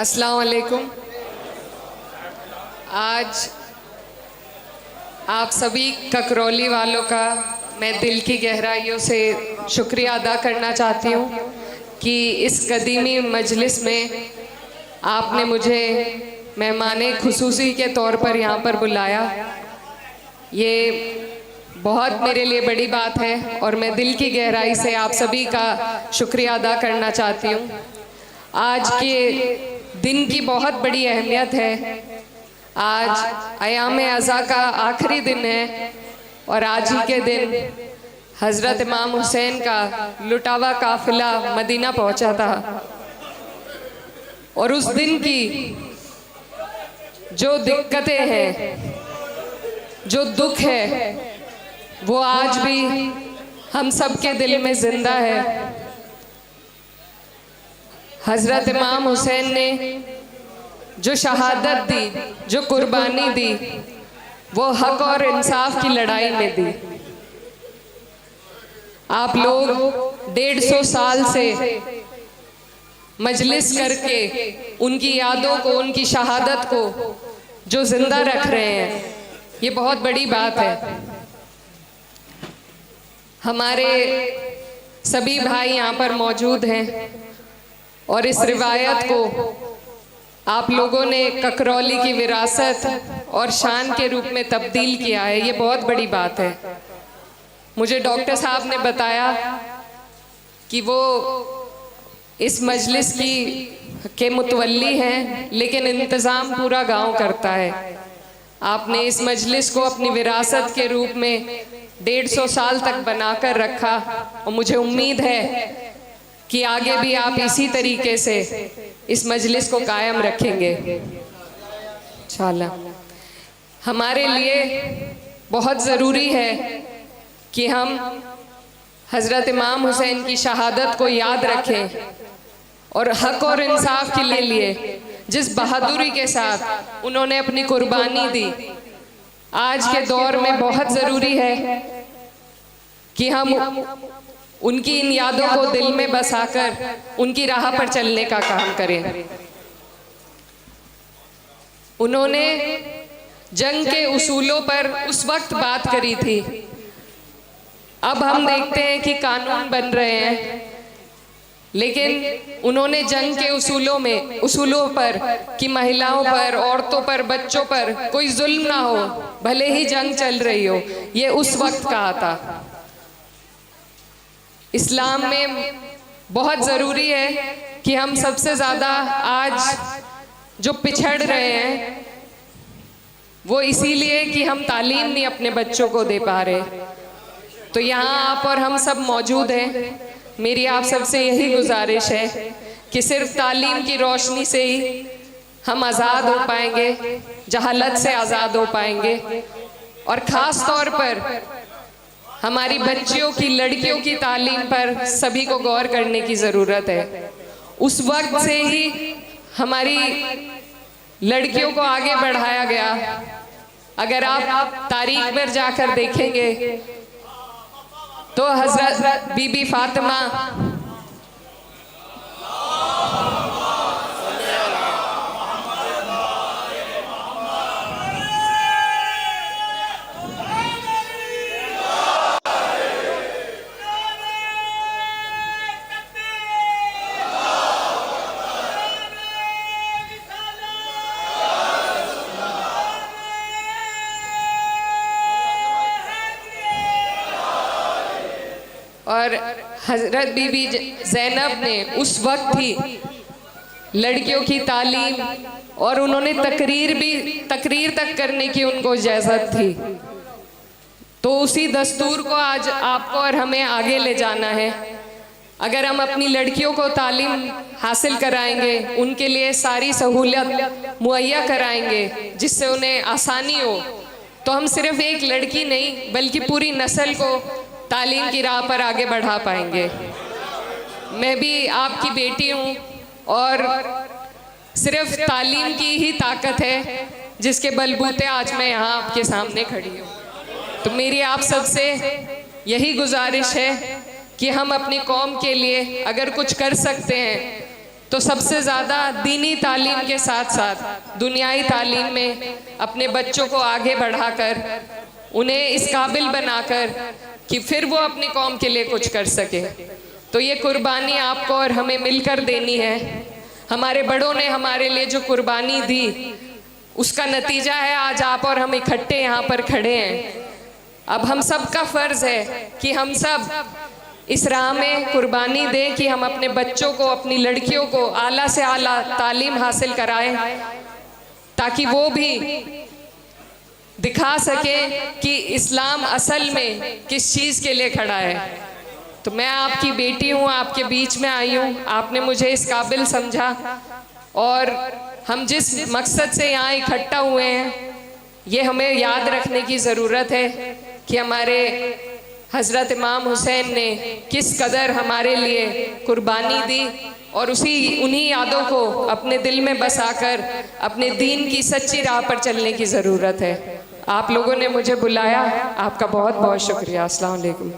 अस्सलाम वालेकुम। आज आप सभी ककरौली वालों का मैं दिल की गहराइयों से शुक्रिया अदा करना चाहती हूँ कि इस कदीमी मजलिस में आपने मुझे मेहमाने खुसूसी के तौर पर यहाँ पर बुलाया। ये बहुत मेरे लिए बड़ी बात है और मैं दिल की गहराई से आप सभी का शुक्रिया अदा करना चाहती हूँ। आज के दिन की बहुत बड़ी अहमियत है। आज अयाम अज़ा का आखिरी दिन है और आज ही के दिन हज़रत इमाम हुसैन का लुटावा काफिला मदीना पहुंचा था और उस दिन की जो दिक्कतें हैं, जो दुख है, वो आज भी हम सब के दिल में जिंदा है। हज़रत इमाम हुसैन ने जो शहादत दी, जो कुर्बानी दी, वो हक और इंसाफ की लड़ाई में दी। आप लोग 150 साल से मजलिस करके उनकी यादों को, उनकी शहादत को जो जिंदा रख रहे हैं, ये बहुत बड़ी बात है। हमारे सभी भाई यहाँ पर मौजूद हैं और इस रिवायत को आप लोगों ने ककरौली की विरासत और शान के रूप में तब्दील किया है, ये बहुत बड़ी बात है। मुझे डॉक्टर साहब ने बताया कि वो इस मजलिस के मुतवल्ली हैं, लेकिन इंतज़ाम पूरा गांव करता है। आपने इस मजलिस को अपनी विरासत के रूप में 150 साल तक बनाकर रखा और मुझे उम्मीद है कि आगे भी आप इसी तरीके से इस मजलिस को कायम रखेंगे इंशाअल्लाह। हमारे लिए बहुत ज़रूरी है कि हम हज़रत इमाम हुसैन की शहादत को याद रखें और हक और इंसाफ के लिए जिस बहादुरी के साथ उन्होंने अपनी कुर्बानी दी, आज के दौर में बहुत ज़रूरी है कि हम उनकी इन यादों को दिल में बसाकर उनकी राह पर चलने का काम करें। उन्होंने जंग के उसूलों पर उस वक्त बात करी थी। अब हम देखते हैं कि कानून बन रहे हैं, लेकिन उन्होंने जंग के उसूलों पर कि महिलाओं पर, औरतों पर, बच्चों पर कोई जुल्म ना हो, भले ही जंग चल रही हो, ये उस वक्त कहा था। इस्लाम में बहुत ज़रूरी है कि हम सबसे ज़्यादा आज जो पिछड़ रहे हैं वो इसीलिए कि हम तालीम नहीं अपने बच्चों को दे पा रहे। तो यहाँ आप और हम सब मौजूद हैं। मेरी आप सबसे यही गुजारिश है कि सिर्फ तालीम की रोशनी से ही हम आज़ाद हो पाएंगे, जहालत से आज़ाद हो पाएंगे। और ख़ास तौर पर हमारी बच्चियों की, लड़कियों की तालीम पर सभी को गौर करने की ज़रूरत है। उस वक्त से ही हमारी लड़कियों को आगे बढ़ाया गया। अगर आप तारीख में जाकर देखेंगे तो हज़रत बीबी फातिमा और हज़रत बीबी ज़ैनब ने उस वक्त ही लड़कियों की तालीम और उन्होंने तकरीर तक करने की उनको इजाज़त थी। तो उसी दस्तूर को आज आपको और हमें आगे ले जाना है। अगर हम अपनी लड़कियों को तालीम हासिल कराएंगे, उनके लिए सारी सहूलियत मुहैया कराएंगे जिससे उन्हें आसानी हो, तो हम सिर्फ एक लड़की नहीं बल्कि पूरी नस्ल को तालीम की राह पर आगे बढ़ा पाएंगे। मैं भी आपकी बेटी हूँ और सिर्फ तालीम की ही ताकत है जिसके बलबूते आज मैं यहाँ आपके सामने खड़ी हूँ। तो मेरी आप सबसे यही गुजारिश है कि हम अपनी कौम के लिए अगर कुछ कर सकते हैं तो सबसे ज़्यादा दीनी तालीम के साथ साथ दुनियाई तालीम में अपने बच्चों को आगे बढ़ाकर उन्हें इस काबिल बनाकर कि फिर वो अपनी कौम के लिए कुछ कर सके। तो ये कुर्बानी आपको और हमें मिलकर देनी है। हमारे बड़ों ने हमारे लिए जो कुर्बानी दी उसका नतीजा है आज आप और हम इकट्ठे यहाँ पर खड़े हैं। अब हम सब का फर्ज है कि हम सब इस राह में कुर्बानी दें कि हम अपने बच्चों को, अपनी लड़कियों को आला से आला तालीम हासिल कराएं ताकि वो भी दिखा सके कि इस्लाम असल में किस चीज़ के लिए खड़ा है। तो मैं आपकी बेटी हूँ, आपके बीच में आई हूँ, आपने मुझे इस काबिल समझा और हम जिस मकसद से यहाँ इकट्ठा हुए हैं ये हमें याद रखने की ज़रूरत है कि हमारे हज़रत इमाम हुसैन ने किस कदर हमारे लिए कुर्बानी दी और उन्हीं यादों को अपने दिल में बसाकर अपने दीन की सच्ची राह पर चलने की ज़रूरत है। आप लोगों ने मुझे बुलाया, आपका बहुत बहुत शुक्रिया। अस्सलाम वालेकुम।